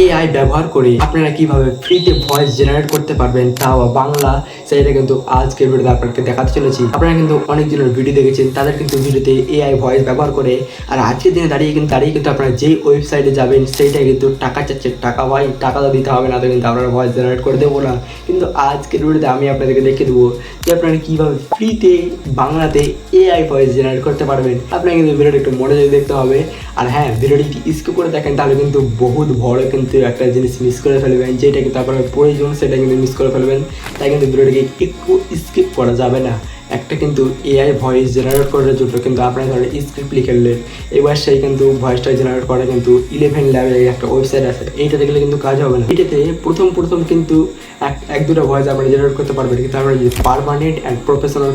AI ব্যবহার করে আপনারা কিভাবে ফ্রিতে ভয়েস জেনারেট করতে পারবেন, তাও বাংলা, সেটা কিন্তু আজকের ভিডিওতে আপনাকে দেখাতে চলেছি। আপনারা কিন্তু অনেকজনের ভিডিও দেখেছেন, তাদের কিন্তু ভিডিওতে এআই ভয়েস ব্যবহার করে। আর আজকের দিনে দাঁড়িয়ে কিন্তু আপনারা যেই ওয়েবসাইটে যাবেন সেইটা কিন্তু টাকা চাচ্ছে। টাকা ভাই, টাকা তো দিতে হবে না, তো কিন্তু আপনারা ভয়েস জেনারেট করে দেবো না। কিন্তু আজকের ভিডিওতে আমি আপনাদেরকে দেখিয়ে দেবো যে আপনারা কীভাবে ফ্রিতে বাংলাতে এআই ভয়েস জেনারেট করতে পারবেন। আপনারা কিন্তু ভিডিওটা একটু মনোযোগ দেখতে হবে। আর হ্যাঁ, ভিডিওটি যদি স্কিপ করে দেখেন তাহলে কিন্তু বহুত বড় কিন্তু একটা জিনিস মিস করে ফেলবেন, যেটা কিন্তু আপনার প্রয়োজন সেটা কিন্তু মিস করে ফেলবেন। তাই কিন্তু ভিডিওটিকে একটু স্কিপ করা যাবে না। একটা কিন্তু এআই ভয়েস জেনারেট করার জন্য কিন্তু আপনারা ধরেন স্ক্রিপ্ট লিখে নিলেন, এবার সেই কিন্তু ভয়েসটা জেনারেট করা কিন্তু 11 ল্যাবের একটা ওয়েবসাইট আছে, এইটা দেখলে কিন্তু কাজ হবে না। এটাতে প্রথম কিন্তু এক দুটো ভয়েস আপনারা জেনারেট করতে পারবেন, কিন্তু আপনারা যদি পারমানেন্ট অ্যান্ড প্রফেশনাল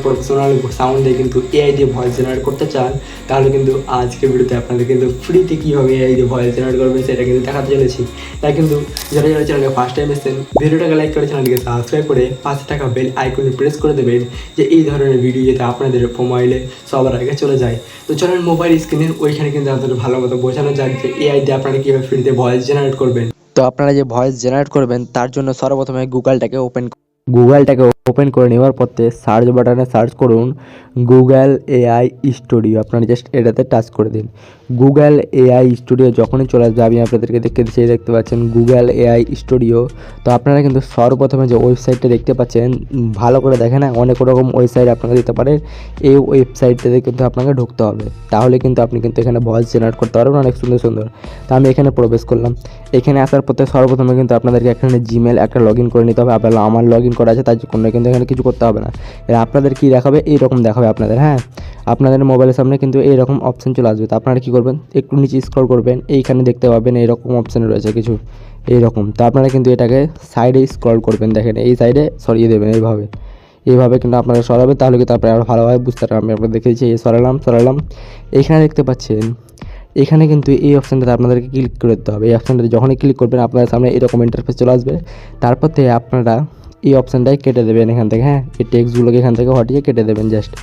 সাউন্ড দিয়ে কিন্তু এআই দিয়ে ভয়েস জেনারেট করতে চান, তাহলে কিন্তু আজকের ভিডিওতে আপনাদের কিন্তু ফ্রিতে কীভাবে এআই দিয়ে ভয়েস জেনারেট করবেন সেটা কিন্তু দেখাতে চলেছি। তাই কিন্তু যারা চ্যানেলে ফার্স্ট টাইম এসেছেন, ভিডিওটাকে লাইক করে চ্যানেলটিকে সাবস্ক্রাইব করে পাশে থাকা বেল আইকনে প্রেস করে দেবেন, যে এই ধরনের ভিডিও যাতে আপনাদের মোবাইলে সবার আগে চলে যায়। তো চলেন মোবাইল স্ক্রিনের ওইখানে কিন্তু আপনাদের ভালো মতো বোঝানো যাক যে এআই দিয়ে আপনারা কীভাবে ফ্রিতে ভয়েস জেনারেট করবেন। তো আপনারা যে ভয়েস জেনারেট করবেন তার জন্য সর্বপ্রথমে গুগলটাকে ওপেন করে নেওয়ার পথে সার্চ বাটনে সার্চ করুন গুগল এআই স্টুডিও। আপনারা জাস্ট এটাতে টাচ করে দিন। গুগল এআই স্টুডিও যখনই চলে আসবে, আমি আপনাদেরকে দেখতে পাচ্ছেন গুগল এআই স্টুডিও। তো আপনারা কিন্তু সর্বপ্রথমে যে ওয়েবসাইটটা দেখতে পাচ্ছেন, ভালো করে দেখেন, অনেক রকম ওয়েবসাইট আপনাকে দিতে পারেন। এই ওয়েবসাইটটাতে কিন্তু আপনাকে ঢুকতে হবে, তাহলে কিন্তু আপনি কিন্তু এখানে ভয়েস জেনারেট করতে পারবেন অনেক সুন্দর সুন্দর। তো আমি এখানে প্রবেশ করলাম। এখানে আসার পথে সর্বপ্রথমে কিন্তু আপনাদেরকে এখানে জিমেল একটা লগ ইন করে নিতে হবে। আমার লগ ইন করা আছে, তার জন্য কিন্তু এখানে কিছু করতে হবে না। এর আপনাদের কী দেখাবে, এইরকম দেখাবে আপনাদের। হ্যাঁ, আপনাদের মোবাইলের সামনে কিন্তু এইরকম অপশান চলে আসবে। তো আপনারা কী করবেন, একটু নিচে স্ক্রল করবেন, এইখানে দেখতে পাবেন এইরকম অপশান রয়েছে কিছু এইরকম। তো আপনারা কিন্তু এটাকে সাইডে স্ক্রল করবেন, দেখেন এই সাইডে সরিয়ে দেবেন এইভাবে কিন্তু আপনারা সরাবেন, তাহলে কিন্তু আপনারা আরও ভালোভাবে বুঝতে পারবেন। আমি আপনাদের দেখেছি, এই সরালাম। এইখানে দেখতে পাচ্ছেন, এখানে কিন্তু এই অপশানটাতে আপনাদেরকে ক্লিক করে দিতে হবে। এই অপশানটাতে যখনই ক্লিক করবেন আপনাদের সামনে এরকম ইন্টারফেস চলে আসবে। তারপর থেকে আপনারা এই অপশানটাই কেটে দেবেন এখান থেকে। হ্যাঁ, এই টেক্সটগুলোকে এখান থেকে হটিয়ে কেটে দেবেন জাস্ট।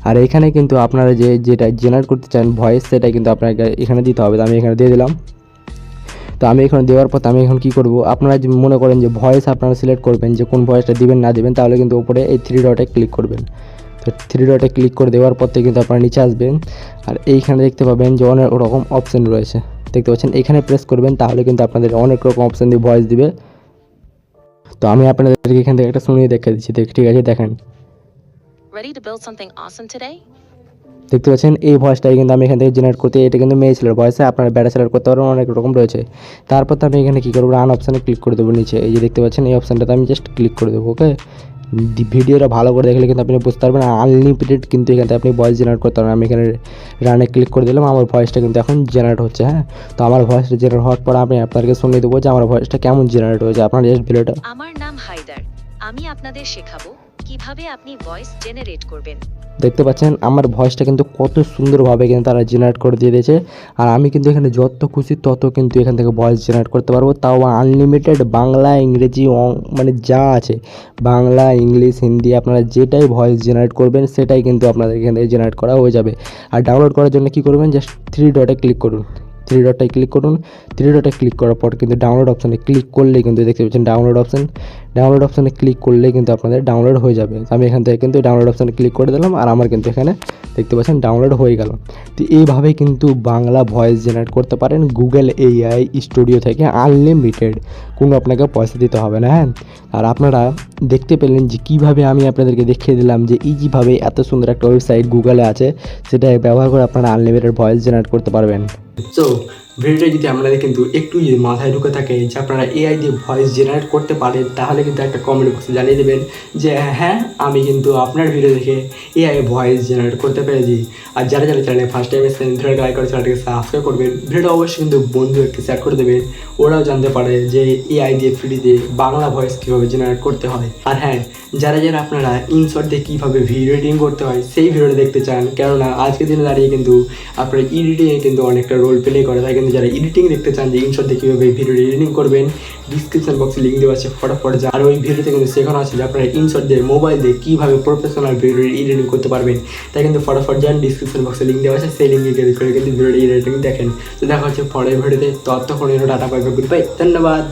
আর এখানে কিন্তু আপনারা যেটা জেনারেট করতে চান ভয়েস, সেটাই কিন্তু আপনাকে এখানে দিতে হবে। তো আমি এখানে দিয়ে দিলাম। তো আমি এখানে দেওয়ার পর আমি এখন কী করবো, আপনারা যদি মনে করেন যে ভয়েস আপনারা সিলেক্ট করবেন যে কোন ভয়েসটা দিবেন না দিবেন, তাহলে কিন্তু উপরে এই 3 ডটে ক্লিক করবেন। তো 3 ডটে ক্লিক করে দেওয়ার পর থেকে কিন্তু আপনারা নিচে আসবেন, আর এইখানে দেখতে পাবেন যে অনেক রকম অপশান রয়েছে, দেখতে পাচ্ছেন। এখানে প্রেস করবেন, তাহলে কিন্তু আপনাদের অনেক রকম অপশান দিয়ে ভয়েস দিবে। তো আমি আপনাদেরকে এখান থেকে একটা শুনিয়ে দেখে দিচ্ছি, ঠিক আছে, দেখেন। Ready to build something awesome today? দেখতে পাচ্ছেন এই ভয়েসটাই কিন্তু আমি এখান থেকে জেনারেট করতে, এটা কিন্তু মেয়ে ছেলের ভয়েসে, আপনারা ব্যাটা ছেলের করতে পারবেন, অনেক রকম রয়েছে। তারপর তো আমি এখানে কী করবো, রান অপশানে ক্লিক করে দেবো নিচে, এই যে দেখতে পাচ্ছেন এই অপশানটাতে আমি জাস্ট ক্লিক করে দেবো। ওকে, ভিডিওটা ভালো করে দেখলে কিন্তু আপনি বুঝতে পারবেন আনলিমিটেড কিন্তু এখান থেকে আপনি ভয়েস জেনারেট করতে পারবেন। আমি এখানে রানে ক্লিক করে দিলাম, আমার ভয়েসটা কিন্তু এখন জেনারেট হচ্ছে। হ্যাঁ, তো আমার ভয়েসটা জেনারেট হওয়ার পর আমি আপনাদেরকে শুনিয়ে দেবো যে আমার ভয়েসটা কেমন জেনারেট হয়েছে। আপনারা জাস্ট ভিডিওটা, আমার নাম হায়দার, আমি আপনাদের শেখাবো কিভাবে আপনি ভয়েস জেনারেট করবেন। দেখতে পাচ্ছেন আমার ভয়েসটা কিন্তু কত সুন্দরভাবে কিন্তু তারা জেনারেট করে দিয়ে দিয়েছে। আর আমি কিন্তু এখানে যত খুশি তত কিন্তু এখান থেকে ভয়েস জেনারেট করতে পারবো, তাও আনলিমিটেড। বাংলা, ইংরেজি, মানে যা আছে, বাংলা, ইংলিশ, হিন্দি, আপনারা যেটাই ভয়েস জেনারেট করবেন সেটাই কিন্তু আপনাদের এখান থেকে জেনারেট করা হয়ে যাবে। আর ডাউনলোড করার জন্য কী করবেন, জাস্ট 3 ডটে ক্লিক করুন। 3 ডটে ক্লিক করার পর কিন্তু ডাউনলোড অপশানে ক্লিক করলেই কিন্তু দেখতে পাচ্ছেন ডাউনলোড অপশানে ক্লিক করলেই কিন্তু আপনাদের ডাউনলোড হয়ে যাবে। আমি এখান থেকে কিন্তু ডাউনলোড অপশানে ক্লিক করে দিলাম, আর আমার কিন্তু এখানে দেখতে পাচ্ছেন ডাউনলোড হয়ে গেল। তো এইভাবে কিন্তু বাংলা ভয়েস জেনারেট করতে পারেন গুগল এআই স্টুডিও থেকে আনলিমিটেড, কোনো আপনাকে পয়সা দিতে হবে না। হ্যাঁ, আর আপনারা দেখতে পেলেন যে কীভাবে আমি আপনাদেরকে দেখিয়ে দিলাম যে ইজিভাবে এত সুন্দর একটা ওয়েবসাইট গুগলে আছে, সেটা ব্যবহার করে আপনারা আনলিমিটেড ভয়েস জেনারেট করতে পারবেন। সো ভিডিওটা যদি আপনাদের কিন্তু একটু যদি মাথায় ঢুকে থাকে যে আপনারা এআই দিয়ে ভয়েস জেনারেট করতে পারেন, তাহলে কিন্তু একটা কমেন্ট বক্সে জানিয়ে দেবেন যে হ্যাঁ, আমি কিন্তু আপনার ভিডিও দেখে এআই ভয়েস জেনারেট করতে পেরেছি। আর যারা চ্যানেলে ফার্স্ট টাইম এসেছেন, ভিডিওটা লাইক করে চ্যানেলটিকে সাবস্ক্রাইব করবেন। ভিডিওটা অবশ্যই কিন্তু বন্ধু একটু শেয়ার করে দেবেন, ওরাও জানতে পারে যে এআই দিয়ে ফ্রিতে বাংলা ভয়েস কীভাবে জেনারেট করতে হয়। আর হ্যাঁ, যারা যারা আপনারা ইনশট দিয়ে কীভাবে ভিডিও এডিটিং করতে হয় সেই ভিডিওটা দেখতে চান, কেননা আজকের দিনে দাঁড়িয়ে কিন্তু আপনারা এডিটিংয়ে কিন্তু অনেকটা রোল প্লে করে, তাই কিন্তু যারা এডিটিং দেখতে চান যে ইনশট দিয়ে কীভাবে ভিডিও এডিটিং করবেন, ডিসক্রিপশন বক্সে লিঙ্ক দেওয়া আছে, ফটাফট যা। আর ওই ভিডিওতে কিন্তু শেখানো আছে যে আপনারা ইনশট দিয়ে মোবাইল দিয়ে কীভাবে প্রফেশনাল ভিডিও এডিটিং করতে পারবেন, তাই কিন্তু ফটাফট যান, ডিসক্রিপশন বক্সে লিঙ্ক দেওয়া আছে, সেই লিঙ্কে ক্লিক করে কিন্তু ভিডিও এডিটিং দেখেন। তো দেখা হচ্ছে পরের ভিডিওতে, ততক্ষণ ডাটা পাইবে, গুড বাই, ধন্যবাদ।